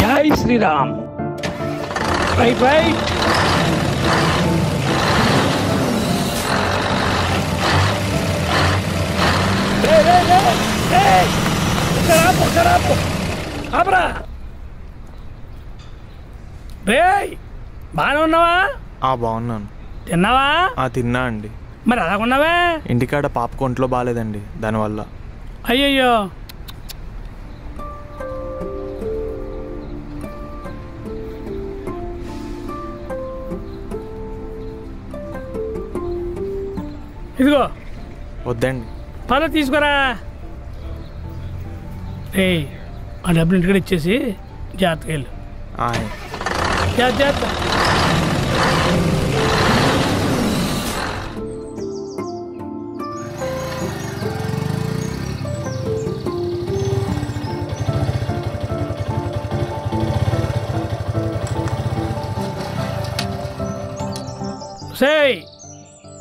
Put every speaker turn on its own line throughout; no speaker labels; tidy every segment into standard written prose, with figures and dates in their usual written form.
జై Sriram. Right right. బాగానే ఉన్నావా?
బాగున్నాను.
తిన్నావా?
తిన్నా అండి.
మరి అలాగున్నావే?
ఇంటికాడ పాప ఒంట్లో బాగాలేదండి, దానివల్ల.
అయ్యయ్యో. ఇదిగో.
వద్దండి.
పద తీసుకురా. ఆ డబ్బులు ఇంటికి ఇచ్చేసి జాగ్రత్తగా వెళ్ళు. జాగ్రత్త.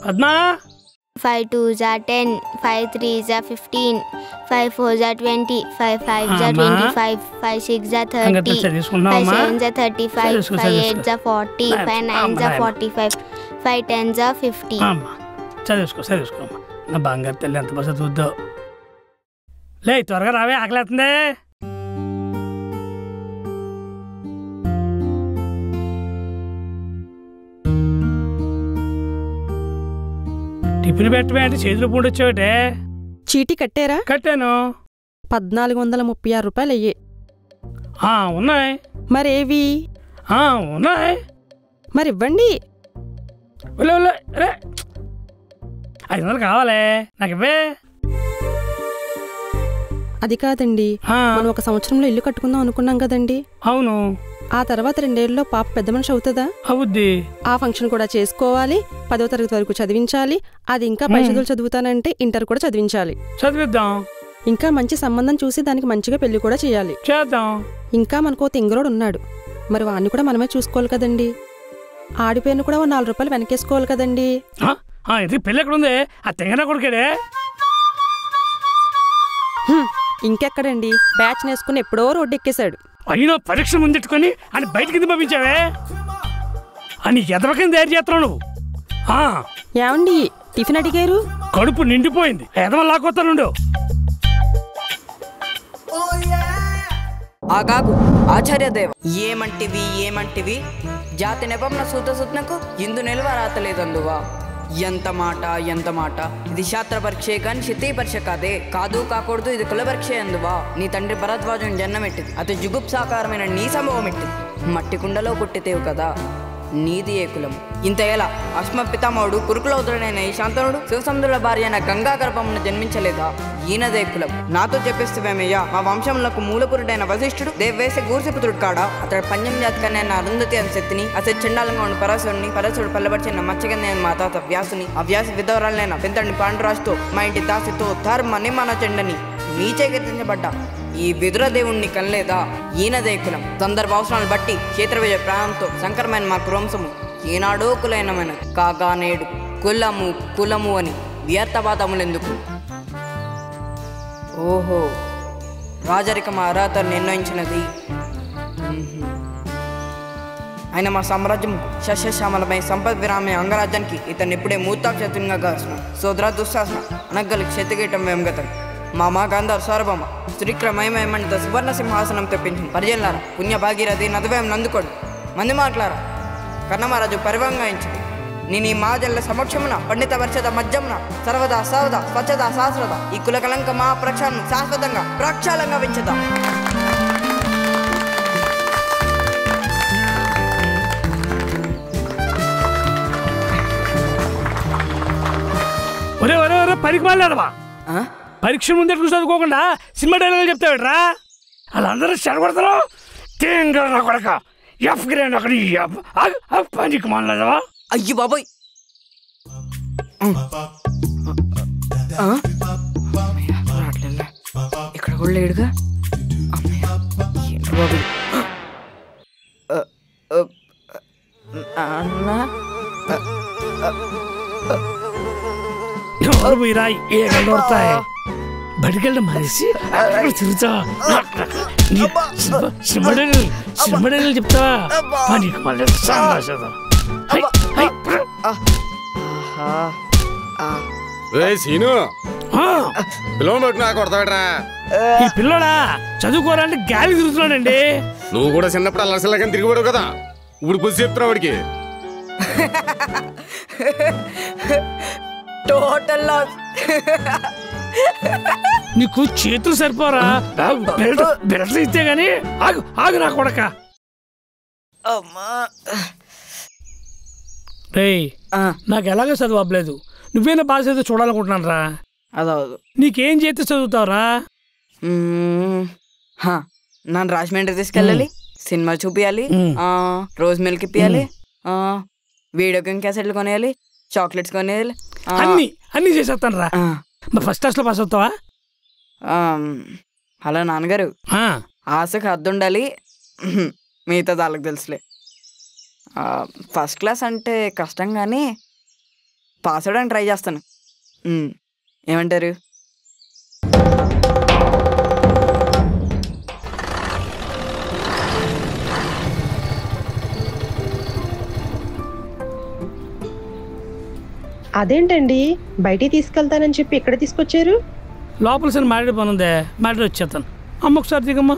Padma.
5 2s are 10, 5 3s are 15, 5 4s are 20, 5 5s are 25, 5 6s are 30, 5 7s are 35, 5 8s are 40, 5 9s are 45, 5 10s are 50.
చదివేసుకో నా బంగారు తల్లి ఎంత బస్సు చూద్దాం. లే త్వరగా రావే, ఆకలేస్తుంది. టిఫిన్ పెట్టమే అంటే చేతులు పూడొచ్చావటే.
చీటీ కట్టారా?
కట్టాను.
1436 రూపాయలు అయ్యే.
ఉన్నాయి.
మరేవి?
ఉన్నాయి.
మరి ఇవ్వండి.
500 కావాలే, నాకు ఇవ్వే.
అది కాదండి, మనం 1 సంవత్సరంలో ఇల్లు కట్టుకుందాం అనుకున్నాం కదండి.
అవును.
ఆ తర్వాత 2 ఏళ్లలో పాప పెద్ద మనిషి అవుతుందా?
అవుద్ది.
ఆ ఫంక్షన్ కూడా చేసుకోవాలి, 10వ తరగతి వరకు చదివించాలి. అది ఇంకా పై చదువులు చదువుతానంటే ఇంటర్ కూడా చదివించాలి.
చదివిద్దాం.
ఇంకా మంచి సంబంధం చూసి దానికి మంచిగా పెళ్లి కూడా చేయాలి.
చేద్దాం.
ఇంకా మనకో తింగరోడు ఉన్నాడు, మరి వాడిని కూడా మనమే చూసుకోవాలి కదండి. ఆడిపోయిన కూడా 4 రూపాయలు వెనకేసుకోవాలి కదండి.
పెళ్ళి ఎక్కడ ఉంది? ఆ తెంగన కొడుకేడే.
ఇంకెక్కడండి, బ్యాచ్ నేసుకుని ఎప్పుడో రోడ్డు ఎక్కేశాడు.
అయినా పరీక్ష ముందెట్టుకొని అని బయటికి పంపించావే అని ఎదవకని తయారు చేస్తున్నావు నువ్వు.
ఏమండి టిఫిన్ అడిగారు?
కడుపు నిండిపోయింది, ఎదవ లాక్కొస్తానుండు.
ఆగాగు ఆచార్యదేవ. ఏమంటివి జాతి నెపంన సూతసుత్నకు ఇందు నిల్వ రాతలేదందువా. ఎంత మాట. ఇది శాస్త్ర పరీక్షే కానీ శితీ పరీక్ష కాదు కాకూడదు. ఇది కుల పరీక్ష అందువా. నీ తండ్రి భరద్వాజుని జన్మమెట్టింది, అతి జుగుప్సాకారమైన నీ సంభవం ఎట్టింది. మట్టి కుండలో పుట్టితేవు కదా, నీది ఏ కులం. ఇంత ఎలా అశ్మ పితామహుడు కురుకులవుతుడైన ఈ శాంతనుడు శివసముద్రుల భార్య అయిన గంగా గర్భమును జన్మించలేదా? ఈయనదే కులం. నాతో చెప్పేస్తేమయ్యా, మా వంశంలో మూలపురుడైన వశిష్ఠుడు దేవవేశ గూర్సిపుత్రుడు కాడా. అతడు పంచమ జాతకన్న అరుంధతి అని శక్తిని, అసలు చండాలంగా ఉన్న పరశుడు పల్లబడిచిన మచ్చగన్న మా తాత వ్యాసుని, ఆ వ్యాసు విధవరాలైన పెద్దడిని పాండురాజుతో, మా ఇంటి దాసితో ధర్మ నిమ్మన చెండని నీచే కీర్తించబడ్డా ఈ విదురదేవుణ్ణి కనలేదా? ఈయనదే కులం. సందర్భ అవసరాలను బట్టి క్షేత్రవిజయ ప్రాణంతో సంకరమైన మా కులంసము ఈనాడో కులైనమైన కాగా నేడు కులము అని వ్యర్థవాదములెందుకు? ఓహో, రాజరికం అర్హత నిర్ణయించినది. ఆయన మా సామ్రాజ్యం శస్యశ్యామలమై సంపద్ విరామే అంగరాజ్యానికి ఇతను ఇప్పుడే మూర్తాక్షత్రంగా గాల్సిన సోదర దుశ్శాసన అనగ్గలి క్షతిగీయటం వేమగతం. మామ గాంధార్ సార్వభౌమ శ్రీక్రమయమేమంత సువర్ణ సింహాసనం తెప్పించిన పరిజనులారా, పుణ్య భాగీరథి నదువేం నందుకోడు మంది మాట్లారా. కన్నమహారాజు పరివంగాయించింది నేను ఈ మాజల్ల సమక్షమున పండిత వర్షద మధ్యమున సర్వదా సవద స్వచ్ఛత శాశ్వత ఈ కులకలంక మా ప్రక్షాళను శాశ్వతంగా ప్రక్షాళంగా వించుదా.
పనికి మాట్లాడవా? పరీక్ష ముందే చదువుకోకుండా సినిమా డైలాగులు చెప్తావిడ్రా. వాళ్ళందరూ చెడగొడతారు. తేంగ కొడక ఎఫ్ గ్రేడ్ అక్కడ పనికి మాట్లాడవా?
అయ్యి బాబోయ్, ఇక్కడ కూడా లేడుగా.
రాయి ఏ బడికెళ్ళడం మానేసి తిరుగుతా శ్రమడని చెప్తావా
సీను పిల్లలు కొడతాడరా
ఈ పిల్లడా చదువుకోవాలంటే గాలి తిరుగుతున్నాడండి.
నువ్వు కూడా చిన్నప్పుడు అల్లసలకని తిరిగిపోయావు కదా, ఇప్పుడు పుసి చెప్తున్నావు వాడికి.
Total loss.
నీకు చేతులు సరిపోరా, బెల్ట్ ఇస్తే గానీ ఆగు ఆగు నా కొడక. రేయ్ నాకు ఎలాగో చదువు అవ్వలేదు, నువ్వేనా బాగా చదువు చూడాలనుకుంటున్నాను రా.
అదవదు.
నీకేం చేస్తే చదువుతావురా?
నన్ను రాజమండ్రి తీసుకెళ్ళాలి, సినిమా చూపియాలి, రోజ్ మిల్క్ ఇప్పియాలి, వీడియో గేమ్ క్యాసెట్లు కొనేయాలి, చాక్లెట్స్ కొనేయాలి,
అన్ని చేసేస్తాను రా. ఫస్ట్ క్లాస్ లో పాస్ అవుతావా?
హలో నాన్నగారు, ఆశకు హద్దు ఉండాలి, మిగతా వాళ్ళకి తెలుసులే. ఫస్ట్ క్లాస్ అంటే కష్టం కానీ పాస్ అవ్వడానికి ట్రై చేస్తాను. ఏమంటారు?
అదేంటండి బయటికి తీసుకెళ్తానని చెప్పి ఇక్కడ తీసుకొచ్చారు?
లోపల సరే మాట్లాడే పని ఉందే, మాట్లాడి వచ్చేస్తాను. అమ్మ ఒకసారి దిగమ్మా.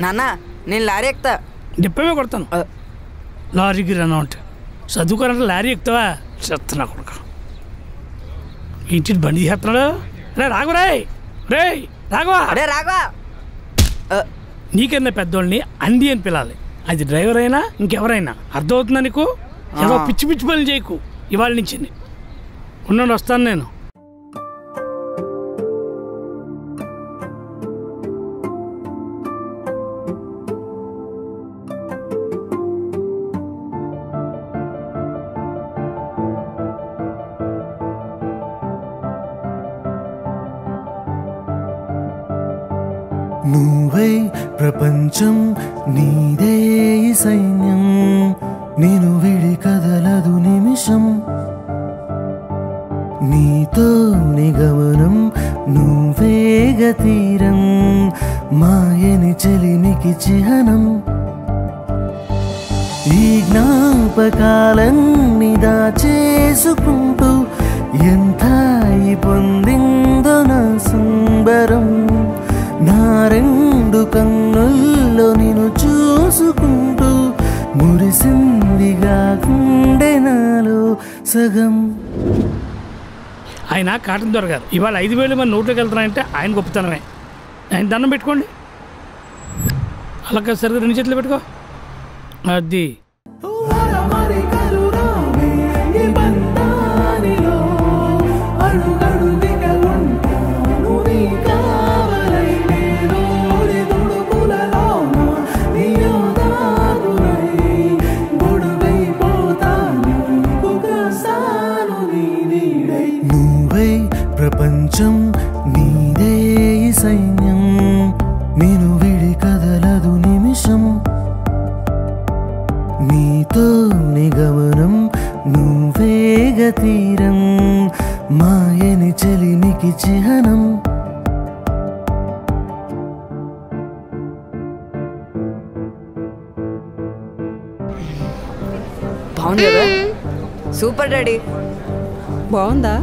నాన్న నేను లారీ ఎక్కుతా.
డిప్పమే కొడతాను. లారీకి రన్ అవుట్ చదువుకోవాలంటే లారీ ఎక్కుతావా? చెప్తున్నా కొడుక ఇంటి బండి చేస్తున్నాడు. రే రాఘవరాయ్, రే రాఘవా,
అరే రాఘవా,
నీకన్నా పెద్దోళ్ళని అండి అని పిలాలి. అది డ్రైవర్ అయినా ఇంకెవరైనా. అర్థమవుతుందా నీకు? ఏదో పిచ్చి పిచ్చి పనులు చేయకు ఇవాళ నుంచి. ఉండండి వస్తాను నేను.
నువ్వే ప్రపంచం నీదే సైన్యం, నేను విడి కదలదు నిమిషం, నీతో నిగమనం నువ్వేగ తీరం, మాయని చెలిమికి చిహ్నం, ఈ జ్ఞాపకాలన్నీ దాచేసుకుంటూ ఎంత పొందిందో నా సుందరం, నా రెండు కన్నుల్లో నేను చూసుకుంటూ మురిసిందిగా గుండె నాలో సగం.
ఆయన కాటన్ దొరగారు ఇవాళ 5,000 మంది నోట్లోకి వెళ్తున్నాయంటే ఆయన గొప్పతనమే. ఆయన దండం పెట్టుకోండి. అలా సరిగ్గా 2 చేతులు పెట్టుకో. అది
ప్రపంచం నీదే సైన్యం, నేను విడి కదలదు నిమిషం, నీతో నిగమనం నువ్వేగ తీరం, మాయని చెలిమికి చిహ్నం.
బాగుంది కదా? Super daddy.
బాగుందా?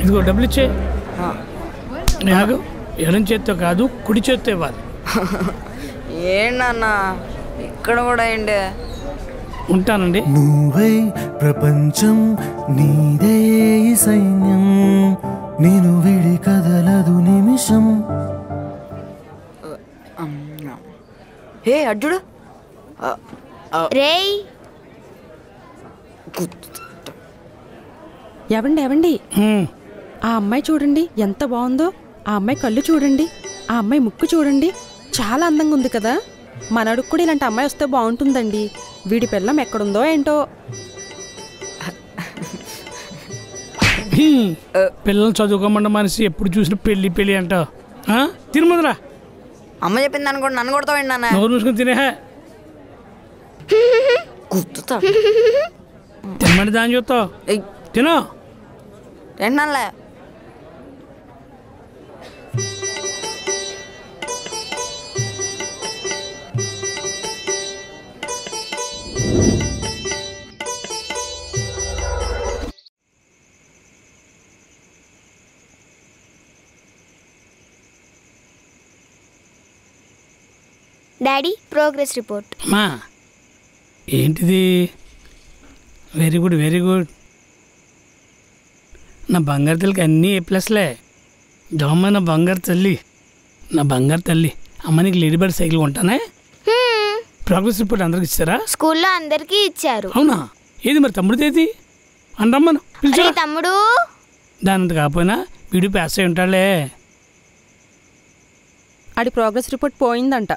ఇదిగో డబ్బులు ఇచ్చే. నాకు ఎడం చేత్తో కాదు కుడి చేత్తో ఇవ్వాలి.
ఏంటన్నా ఇక్కడ కూడా ఏంటి?
ఉంటానండి.
నువ్వే ప్రపంచం నీదే సైన్యం, నేను విడి కదలదు నిమిషం.
హే అర్జుడు,
రేయ్
ఎవండి ఆ అమ్మాయి చూడండి ఎంత బాగుందో. ఆ అమ్మాయి కళ్ళు చూడండి, ఆ అమ్మాయి ముక్కు చూడండి, చాలా అందంగా ఉంది కదా. మనడుకు కూడా ఇలాంటి అమ్మాయి వస్తే బాగుంటుందండి. వీడి పిల్లం ఎక్కడుందో ఏంటో.
పిల్లలు చదువుకోమంటే మనిషి ఎప్పుడు చూసినా పెళ్ళి పెళ్ళి అంటావు. తిరుమలరా
అమ్మ చెప్పింది అనుకోండి, నన్ను కొడతావండి నాన్న.
నోరు మూసుకొని తినే
గుర్తుతా
తినమని దాన్ని చూస్తావు. తిను.
తింటున్నానులే.
Daddy progress report.
మా ఏంటిది? Very good very good. నా బంగారు తల్లికి అన్నీ A+లే. దోమ నా బంగారు తల్లి, నా బంగారు తల్లి. అమ్మ నీకు లేడీ బర్డ్ సైకిల్ కొంటానే. ప్రోగ్రెస్ రిపోర్ట్ అందరికి ఇచ్చారా?
స్కూల్లో అందరికీ ఇచ్చారు.
అవునా? ఏది మరి తమ్ముడిది ఏది? అండమ్మను పిలిచా.
తమ్ముడు
దానంత కాకపోయినా వీడు పాస్ అయి ఉంటాడులే.
ఆడి ప్రోగ్రెస్ రిపోర్ట్ పోయిందంట.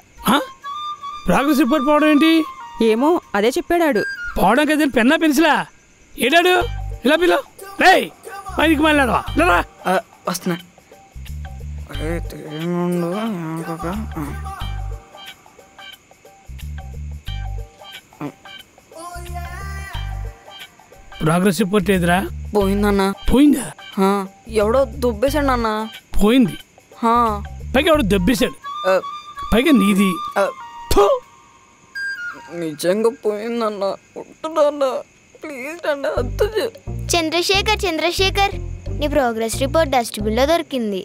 ప్రోగ్రెస్ రిపోర్ట్ పోవడం ఏంటి?
ఏమో అదే చెప్పాడాడు.
పోవడం కదా పెన్నా పెన్సిలా? ఏడాడు ఇలా పిల్ల రే పైకి మళ్ళాడవా లేరా?
వస్తున్నా.
ప్రోగ్రెస్ రిపోర్ట్ ఏదిరా?
పోయిందన్నా.
పోయిందా?
ఎవడో దుబ్బేశాడు అన్న.
పోయింది. పైగా ఎవడో దెబ్బేశాడు. పైగా నీది.
నిజంగా పోయిందన్న. ఉంటున్నా ప్లీజ్ అన్న.
చంద్రశేఖర్ చంద్రశేఖర్ నీ ప్రోగ్రెస్ రిపోర్ట్ డస్ట్బిన్లో దొరికింది.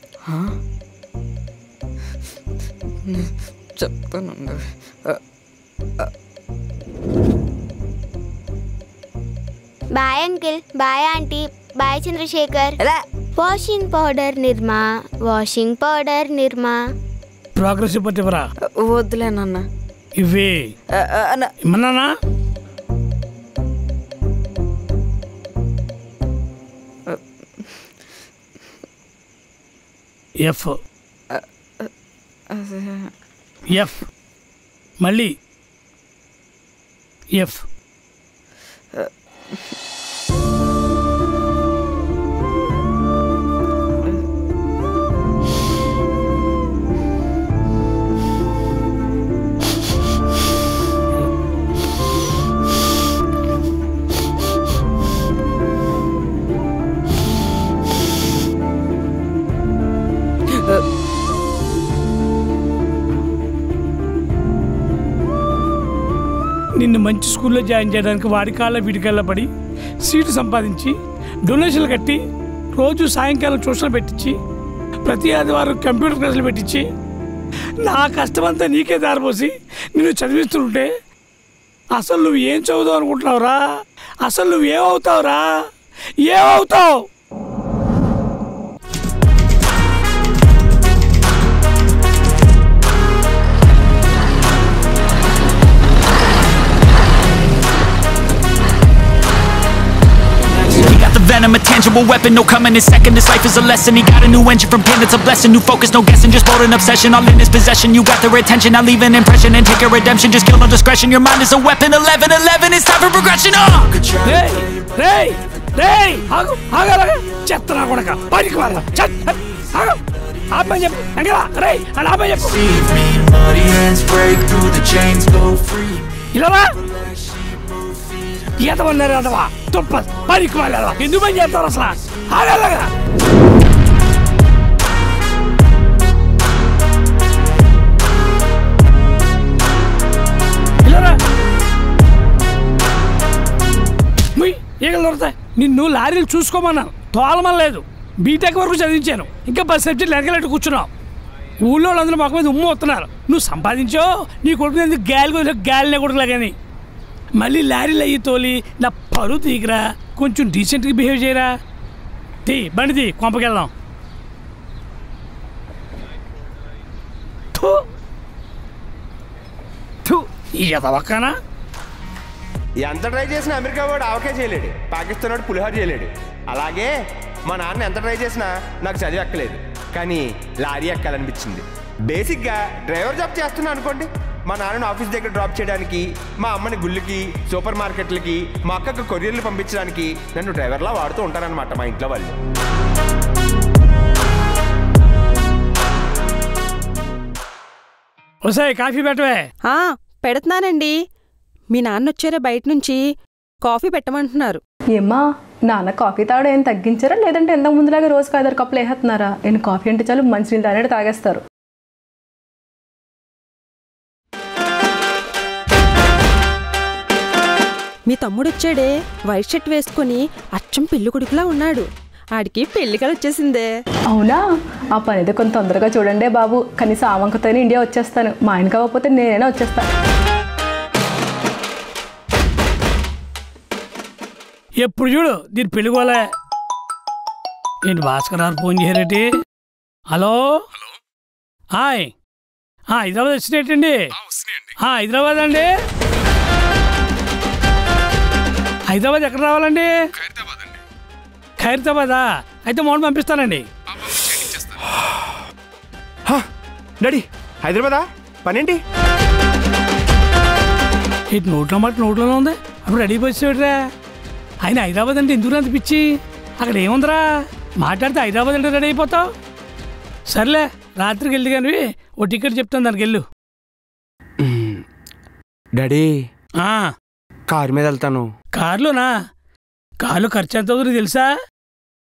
చెప్తానండి.
Bye uncle, bye aunty, bye Chandrasekhar. Washing powder Nirma, washing powder Nirma.
Progress report ఇవ్వరా?
వద్దులేనన్నా.
ఇవే ఇమ్మన్నానా? ఎఫ్ ఎఫ్ మళ్ళీ ఎఫ్. నిన్ను మంచి స్కూల్లో జాయిన్ చేయడానికి వాడి కాళ్ళ వీడి కాళ్ళ పడి సీటు సంపాదించి డొనేషన్లు కట్టి రోజు సాయంకాలం ట్యూషన్లు పెట్టించి ప్రతి ఆదివారం కంప్యూటర్ క్లాసులు పెట్టించి నా కష్టమంతా నీకే దారిపోసి నిన్ను చదివిస్తుంటే అసలు నువ్వు ఏం చదువుతావు అనుకుంటున్నావురా? అసలు నువ్వేమవుతావురా? ఏమవుతావు?
Venom, a tangible weapon, no coming in second. This life is a lesson. He got a new engine from pain, it's a blessing. New focus, no guessing, just bold and obsession. All in his possession, you got their attention. I'll leave an impression and take your redemption. Just kill no discretion. Your mind is a weapon. 11-11, it's time for progression.
Hey, hey, hey! Hago, hago, chetra kodaka. Pariki vara. Chat. Hago. Aapani cheppu. Angela, hey, ana aapani cheppu.
Save me, muddy hands break through the chains, go free.
Ilava. ఏదవన్నారు అదవా తుప్ప పనికి వాళ్ళ ఎందుకు పని చేస్తారు అసలు? ఆగలగా ఈగలు దొరుకుతాయి. నిన్ను లారీలు చూసుకోమన్నాను, తోలమని లేదు. బీటెక్ వరకు చదివించాను, ఇంకా 10 సబ్జెక్టులు ఎనకలెట్టు కూర్చున్నావు. ఊళ్ళో వాళ్ళందరూ మొక్క మీద ఉమ్ము వస్తున్నారు. నువ్వు సంపాదించో నీ కొడుకు ఎందుకు గాలినే కొడుకులాగాని మళ్ళీ లారీలు అయ్యి తోలి నా పరువు తీగిరా. కొంచెం డీసెంట్గా బిహేవ్ చేయరా. బండిది కొంపకెళ్దాం. ఈతవక్కనా
ఎంత ట్రై చేసినా అమెరికా వాడు ఆవకే చేయలేడు, పాకిస్తాన్ వాడు పులిహోర చేయలేడు. అలాగే మా నాన్న ఎంత ట్రై చేసినా నాకు చదివి ఎక్కలేదు, కానీ లారీ ఎక్కాలనిపించింది. బేసిక్గా డ్రైవర్ జాబ్ చేస్తున్నా అనుకోండి. మా నాన్నను ఆఫీస్ దగ్గర డ్రాప్ చేయడానికి, మా అమ్మని గుళ్ళకి, సూపర్ మార్కెట్లకి, మా అక్కకు కొరియర్లు పంపించడానికి నన్ను డ్రైవర్లా వాడుతూ ఉంటారనమాట మా ఇంట్లో వాళ్ళు.
వసాయి కాఫీ పెట్టవే.
పెడుతున్నానండి. మీ నాన్న వచ్చారా బయట నుంచి, కాఫీ పెట్టమంటున్నారు.
ఏమ్మా నాన్న కాఫీ తాగడం ఏం తగ్గించారా, లేదంటే ఎంతకు ముందులాగా రోజుకి 5 కప్పులు వేసేస్తున్నారా? నేను కాఫీ అంటే చాలు మంచినీళ్ళు తాగేది తాగేస్తారు.
మీ తమ్ముడు వచ్చాడే, వైట్ షర్ట్ వేసుకుని అచ్చం పెళ్లి కొడుకులా ఉన్నాడు. ఆడికి పెళ్లికలు వచ్చేసిందే.
అవునా? ఆ పని అయితే కొంత తొందరగా చూడండి బాబు. కనీసం ఆ వంకతోనే ఇండియా వచ్చేస్తాను. మా ఆయన కాకపోతే నేనైనా వచ్చేస్తాను.
ఎప్పుడు చూడు దీని పెళ్ళికోలే. ఏంటి భాస్కర్ గారు ఫోన్ చేయరేటి? హలో హాయ్, హైదరాబాద్ వచ్చినట్టండి. హైదరాబాద్ అండి. హైదరాబాద్ ఎక్కడ రావాలండి? ఖైరతాబాదా? అయితే మౌన్ పంపిస్తానండి.
డాడీ హైదరాబాదా? పనేంటి?
ఇటు నోట్లో మాట నోట్లోనే ఉంది. అప్పుడు రెడీ వచ్చేట్రా. ఆయన హైదరాబాద్ అంటే ఎందుకు అనిపించి అక్కడ ఏముందిరా, మాట్లాడితే హైదరాబాద్ అంటే రెడీ అయిపోతావు. సర్లే రాత్రికి వెళ్ళి కానీ ఓ టికెట్ చెప్తాను, దానికి వెళ్ళు.
డాడీ కారు మీద వెళ్తాను.
కారులోనా? కారులో ఖర్చు ఎంత అవుతుంది తెలుసా?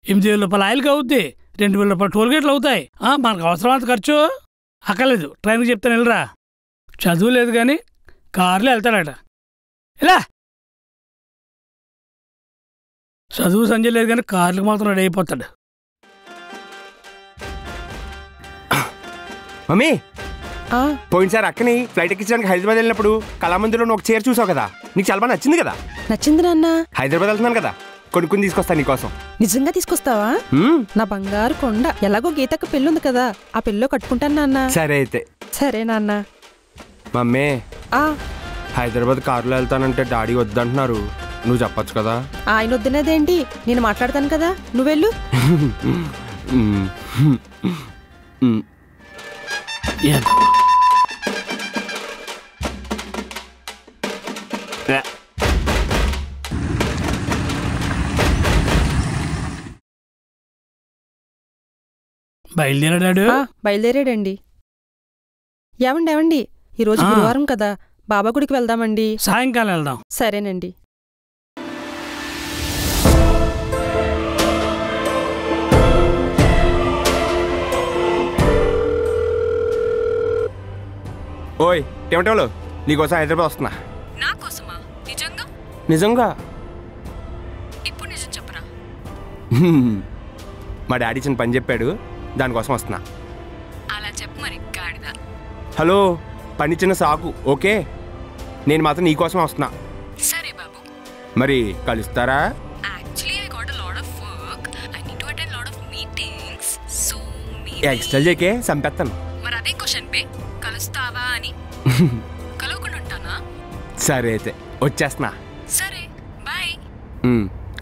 8,000 రూపాయలు ఆయిల్కి అవుద్ది, 2,000 రూపాయలు టోల్గేట్లు అవుతాయి. మనకు అవసరం అంత ఖర్చు అక్కర్లేదు. ట్రైన్కి చెప్తాను వెళ్ళరా. చదువు లేదు కానీ కారులో వెళ్తాడట. ఇలా చదువు సంజయ్ లేదు కానీ కార్లకు మాత్రం రెడీ అయిపోతాడు.
మమ్మీ పోయినసారి అక్కని ఫ్లైట్ ఎక్కించడానికి హైదరాబాద్ వెళ్ళినప్పుడు కళామందిలో ఒక చైర్ చూసావు కదా, నీకు చాలా బాగా నచ్చింది కదా?
నచ్చింది నాన్న.
హైదరాబాద్ వెళ్తున్నాను కదా, కొనుక్కుని తీసుకొస్తాను నీకోసం.
నిజంగా తీసుకొస్తావా? నా బంగారు కొండ. ఎలాగో గీతకు పెళ్ళుంది కదా, ఆ పెళ్ళిలో కట్టుకుంటాను నాన్న.
సరే అయితే.
సరే నాన్న.
మమ్మీ హైదరాబాద్ కారులో వెళ్తానంటే డాడీ వద్దంటున్నారు, నువ్వు చెప్పచ్చు కదా?
ఆయన వద్దనేదేంటి, నేను మాట్లాడతాను కదా, నువ్వెళ్ళు.
బయలుదేరాడు?
బయలుదేరాడండి. ఏవండి ఈరోజు గురువారం కదా, బాబా గుడికి వెళ్దామండి.
సాయంకాలం వెళ్దాం.
సరేనండి.
ఓయ్ టెమటోలు, నీకోసం హైదరాబాద్ వస్తున్నా.
నా కోసమా? నిజంగా?
నిజంగా.
ఇప్పుడు నిజం చెప్పరా?
మా డాడీ చిన్న పని చెప్పాడు, దానికోసం వస్తున్నా.
అలా చెప్పు మరి గాడిద.
హలో, పని చిన్న సాకు, ఓకే? నేను మాత్రం నీకోసం వస్తున్నా.
సరే బాబు.
మరి కలుస్తారా? ఎక్స్ట్రా చేకే సంపెత్తాను.
మరి అదే క్వశ్చన్ బే, కలుస్తావా అని. కలవకుండా ఉంటానా?
సరే అయితే వచ్చేస్తున్నా.
సరే బాయ్.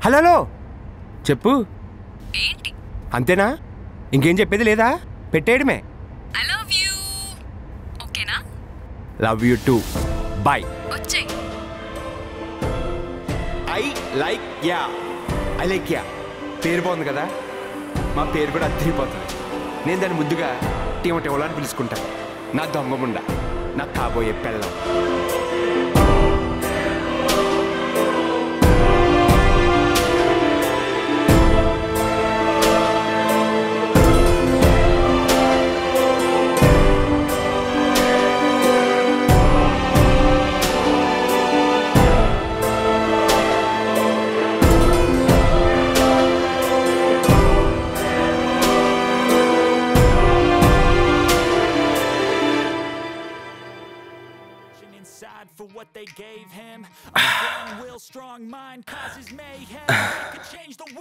హలో చెప్పు.
ఏంటి?
అంతేనా? ఇంకేం చెప్పేది లేదా? పెట్టేయడమే.
I love you. ఓకేనా?
Love you too. బాయ్.
వచ్చేయ్.
I like ya. పేరు బాగుంది కదా, మా పేరు కూడా అద్దరిపోతుంది. నేను దాన్ని ముద్దుగా టీమటోలా అని పిలుచుకుంటాను. నా దొంగముండ, నాకు కాబోయే పెళ్ళం.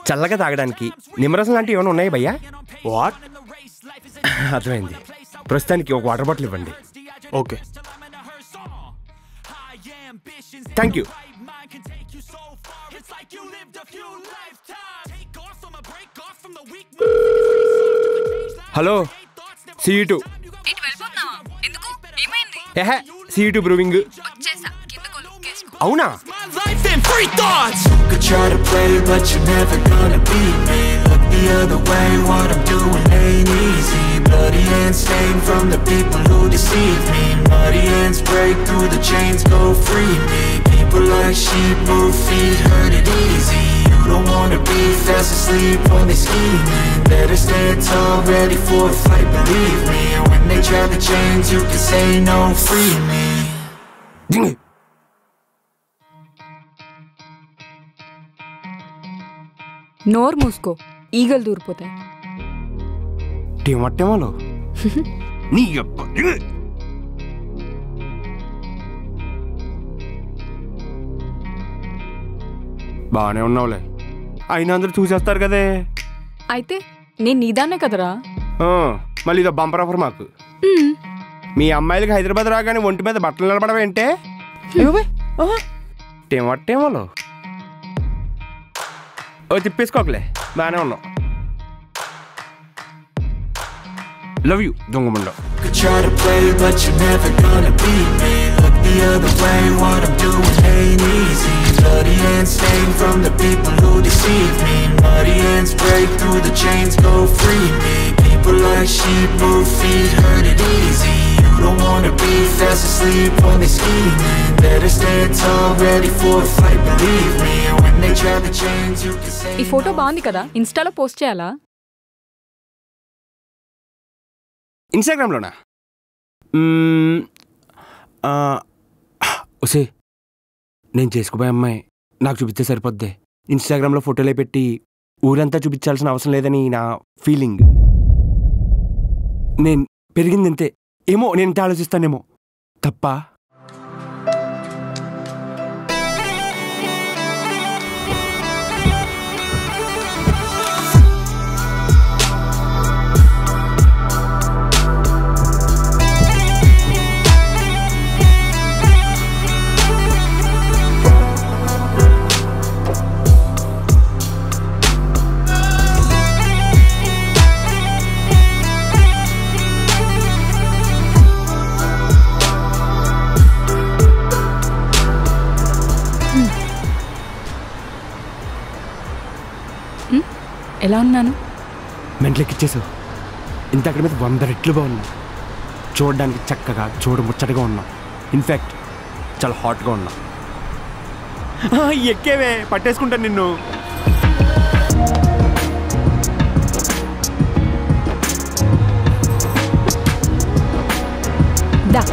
చల్లగా తాగడానికి నిమ్మరసం లాంటివి ఏమైనా ఉన్నాయి భయ్యా?
వాట్?
అర్థమైంది. ప్రస్తుతానికి ఒక వాటర్ బాటిల్ ఇవ్వండి.
Okay.
Thank you. Hello, C2. C2 brewing. అవునా?
You could try to play, but you're never gonna beat me. Look the other way, what I'm doing ain't easy. Bloody hands stained from the people who deceive me. break through the chains, go free me. People like sheep move feet, hurt it easy. You don't wanna be fast asleep when they scheming. Better stand tall, ready for a fight, believe me. And when they drag the chains, you can say no, free me.
నోరు మూసుకో, ఈగలు దూరిపోతాయి.
టేమట్టేమలో నీ బాగానే ఉన్నావులే, అయినా అందరూ చూసేస్తారు కదే.
అయితే నేను నీదాన్నే కదరా.
మళ్ళీ ఇదో బంపర్ ఆఫర్ మాకు. మీ అమ్మాయిలకి హైదరాబాద్ రాగానే ఒంటి మీద బట్టలు నిలబడవేంటే? టేమట్టేమలో ఓ తిప్పేసుకోకలే, బాగానే ఉన్నావు. లవ్ యూ దొంగముండ.
Could try to play but you're never gonna beat me. Look the other way, what I'm doing ain't easy. Bloody hands stained from the people who deceive me. Muddy hands break through the chains, go free me. People like sheep move feet, hurt it easy. You don't wanna be fast asleep when they scheming. Better stand tall, ready for a fight, believe me. And when they drag the chains, you can say
ఈ photo బాగుంది కదా, ఇన్స్టాలో post చేయాలా?
ఇన్స్టాగ్రామ్లోనా? ఒసే, నేను చేసుకోబోయే అమ్మాయి నాకు చూపిస్తే సరిపోద్ది. ఇన్స్టాగ్రామ్లో ఫోటోలే పెట్టి ఊరంతా చూపించాల్సిన అవసరం లేదని నా ఫీలింగ్. నేను పెరిగింది అంతే. ఏమో నేను ఇంత ఆలోచిస్తానేమో. తప్ప
ఎలా ఉన్నాను?
మెంట్లెక్కిచ్చేసావు. ఇంత అక్కడ మీద 100 రెట్లు బాగున్నా. చూడడానికి చక్కగా చూడముచ్చటగా ఉన్నా. ఇన్ఫ్యాక్ట్ చాలా హాట్గా ఉన్నా. ఎక్కేవే, పట్టేసుకుంటాను నిన్ను.
దా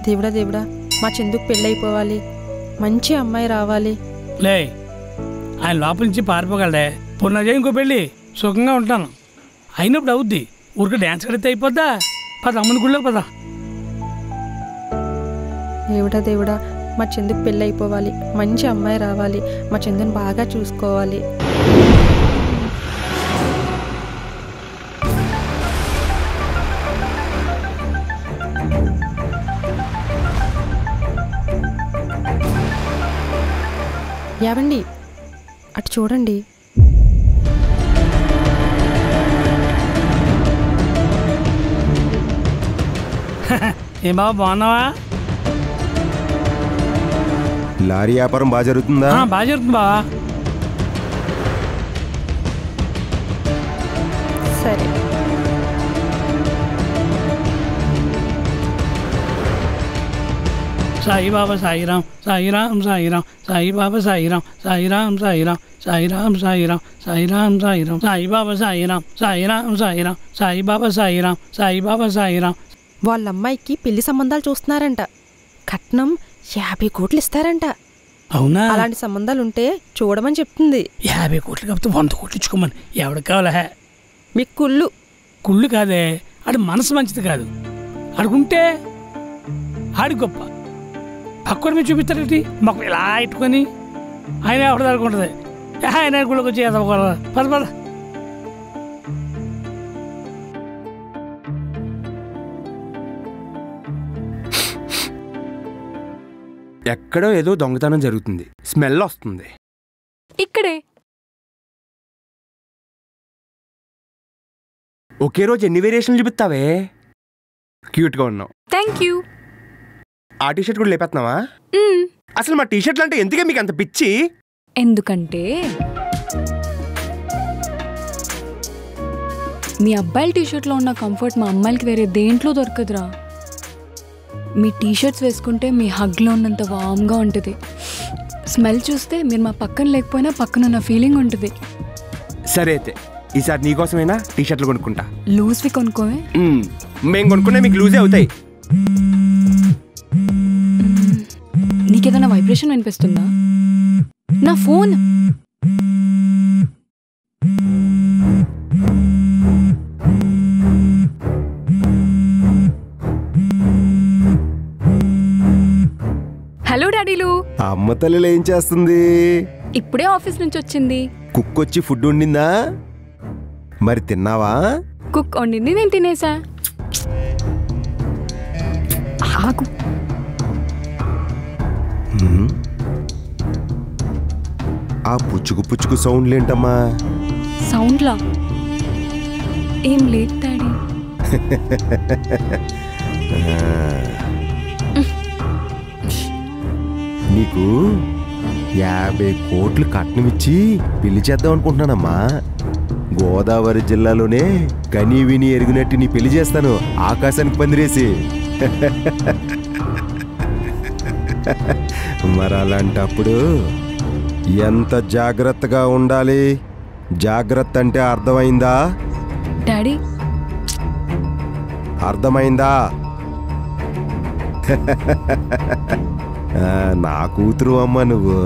దేవుడా దేవుడా, మా చందుకు పెళ్ళైపోవాలి, మంచి అమ్మాయి రావాలి.
లే, ఆయన లోపల నుంచి పారిపోగలడే. పునజ ఇంకో పెళ్ళి సుఖంగా ఉంటాను. అయినప్పుడు అవుద్ది. ఊరికి డ్యాన్స్ కడితే అయిపోద్దా? పద అమ్మని గుళ్ళో పద.
దేవుడా దేవుడా, మా చందుకు పెళ్ళైపోవాలి, మంచి అమ్మాయి రావాలి, మా చందుని బాగా చూసుకోవాలి. యావండి, అటు చూడండి.
ఏ బాబా, బాగున్నావా?
లారీ వ్యాపారం బాగా జరుగుతుందా?
బాగా జరుగుతుంది బావా.
సరే,
సాయి బాబా సాయిరాం, సాయిరాం సాయిరాం, సాయి బాబా సాయిరాం, సాయిరాం సాయిరాం, సాయిరాం సాయిరాం, సాయిరాం సాయిరాం, సాయి బాబా సాయిరాం, సాయిరాం సాయిరాం, సాయి బాబా సాయిరాం, సాయి బాబా సాయిరాం.
వాళ్ళ అమ్మాయికి పెళ్లి సంబంధాలు చూస్తున్నారంట. కట్నం 50 కోట్లు ఇస్తారంట.
అవునా?
అలాంటి సంబంధాలు ఉంటే చూడమని చెప్తుంది.
50 కోట్లు కాకపోతే 100 కోట్లు ఇచ్చుకోమని. ఎవరికి కావాలా?
మీకు కుళ్ళు.
కుళ్ళు కాదే, ఆడి మనసు మంచిది కాదు. అడుగుంటే ఆడి గొప్ప. పక్కన మీద చూపిస్తాడేంటి మాకు ఇలా ఇట్టుకొని ఆయన ఎవరిది అనుకుంటుంది. ఆయన గుళ్ళకి వచ్చి ఎదవగలరా? పద పద.
ఎక్కడో ఏదో దొంగతనం జరుగుతుంది, స్మెల్ వస్తుంది.
ఇక్కడే.
ఒకే రోజు ఎన్ని వేరియేషన్లు చూపిస్తావే? క్యూట్గా ఉన్నావు.
Thank you.
ఆ టీషర్ట్ కూడా లేపేస్తున్నావా? అసలు మా టీషర్ట్లు అంటే ఎందుకే మీకు అంత పిచ్చి?
ఎందుకంటే మీ అబ్బాయిల టీషర్ట్లో ఉన్న కంఫర్ట్ మా అమ్మాయిలకి వేరే దేంట్లో దొరకదురా. మీ టీషర్ట్స్ వేసుకుంటే మీ హగ్లో ఉన్నంత వామ్గా ఉంటుంది. స్మెల్ చూస్తే మీరు మా పక్కన లేకపోయినా పక్కన ఉన్న ఫీలింగ్ ఉంటుంది.
సరే అయితే ఈసారి నీకోసమైనా టీషర్ట్లు కొనుక్కుంటా.
లూజ్వి కొనుక్కోవే.
మేము కొనుక్కునే మీకు లూజే అవుతాయి.
నీకేదైనా వైబ్రేషన్ వినిపిస్తుందా? నా ఫోన్. హలో డాడీలు.
అమ్మ తల్లిలో ఏం చేస్తుంది?
ఇప్పుడే ఆఫీస్ నుంచి వచ్చింది.
కుక్ వచ్చి ఫుడ్ వండిందా? మరి తిన్నావా?
కుక్ వండింది, నేను తినేసా. ఆగు.
ఆ పుచ్చుకు పుచ్చుకు సౌండ్లేంటమ్మా?
సౌండ్లా? ఏం లేదు డాడీ.
నీకు 50 కోట్లు కట్నమిచ్చి పెళ్లి చేద్దాం అనుకుంటున్నానమ్మా. గోదావరి జిల్లాలోనే కనీ విని ఎరిగినట్టు నీ పెళ్లి చేస్తాను, ఆకాశానికి పందిరేసి. మరి అలాంటప్పుడు ఎంత జాగ్రత్తగా ఉండాలి? జాగ్రత్త అంటే అర్థమైందా
డాడీ?
అర్థమైందా? నా కూతురు అమ్మా నువ్వు.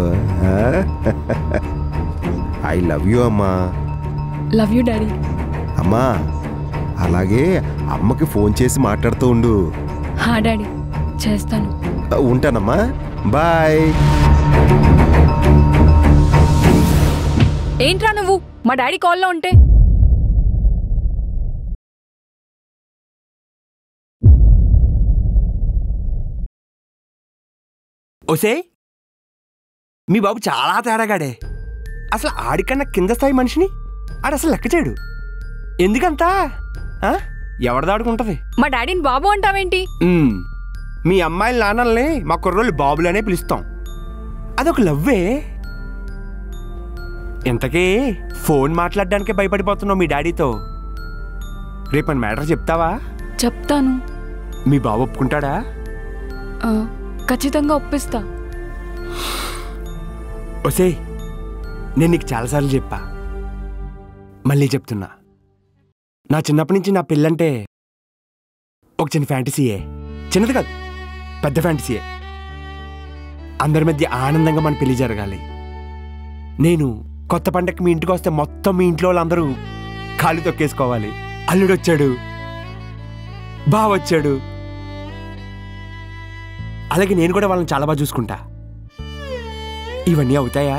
ఐ లవ్ యూ అమ్మా.
Love you daddy.
అమ్మా అలాగే అమ్మకి ఫోన్ చేసి మాట్లాడుతూ ఉండు.
హా డాడీ, చేస్తాను.
ఉంటానమ్మా, బాయ్.
ఏంట్రా నువ్వు మా డాడీ కాల్లో ఉంటే?
ఓసే, మీ బాబు చాలా తేడాగాడే. అసలు ఆడికన్నా కింద స్థాయి మనిషిని ఆడు అసలు లెక్క చేయడు. ఎందుకంతా ఎవరిదాడుకుంటది?
మా డాడీని బాబు అంటావేంటి?
మీ అమ్మాయిల నాన్నల్ని మా కుర్రోళ్ళు బాబులనే పిలుస్తాం. అదొక లవ్వే. ఇంతకీ ఫోన్ మాట్లాడడానికే భయపడిపోతున్నావు మీ డాడీతో. రేపని మ్యాటర్ చెప్తావా?
చెప్తాను.
మీ బాబు ఒప్పుకుంటాడా?
ఖచ్చితంగా ఒప్పిస్తా.
ఓసే, నేను నీకు చాలాసార్లు చెప్పా, మళ్ళీ చెప్తున్నా. నా చిన్నప్పటి నుంచి నా పెళ్ళంటే ఒక చిన్న ఫ్యాంటసీయే. చిన్నది కాదు, పెద్ద ఫ్యాంటసీయే. అందరి మధ్య ఆనందంగా మన పెళ్లి జరగాలి. నేను కొత్త పండగకి మీ ఇంటికి వస్తే మొత్తం మీ ఇంట్లో వాళ్ళందరూ కాళ్ళు తొక్కేసుకోవాలి. అల్లుడు వచ్చాడు, బావ వచ్చాడు. అలాగే నేను కూడా వాళ్ళని చాలా బాగా చూసుకుంటా. ఇవన్నీ అవుతాయా?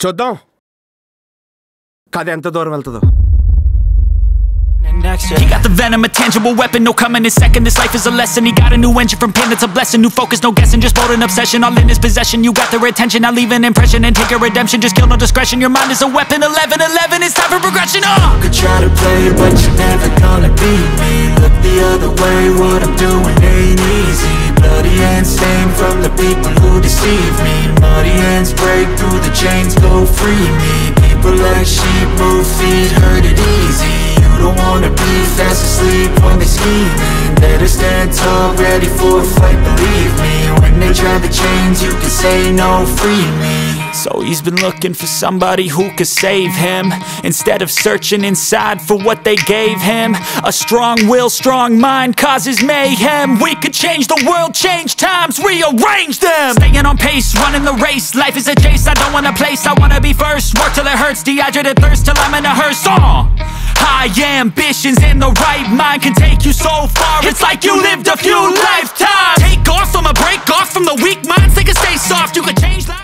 చూద్దాం కథ ఎంత దూరం వెళ్తుందో.
He got the venom, a tangible weapon, no coming in second. This life is a lesson. He got a new engine from pain, that's a blessing. New focus, no guessing, just bold and obsession. All in his possession, you got their attention. I'll leave an impression and take a redemption. Just kill no discretion, your mind is a weapon. 11-11, it's time for progression.
You could try to play it, but you're never gonna beat me. Look the other way, what I'm doing ain't easy. Bloody hands stained from the people who deceive me. Muddy hands break through the chains, go free me. People like sheep move feet, hurt it easy. You don't wanna be fast asleep when they're scheming. Better stand tall, ready for a fight, believe me. When they try the chains, you can say no, free me.
So he's been looking for somebody who could save him, instead of searching inside for what they gave him. A strong will, strong mind causes mayhem. We could change the world, change times, rearrange them. Staying on pace, running the race. Life is a chase, I don't want a place, I wanna be first. Work till it hurts, dehydrated thirst till I'm in a hearse. High ambitions in the right mind can take you so far. It's like you lived a few lifetimes. Take off from a break off from the weak minds, they can stay soft. You could change life.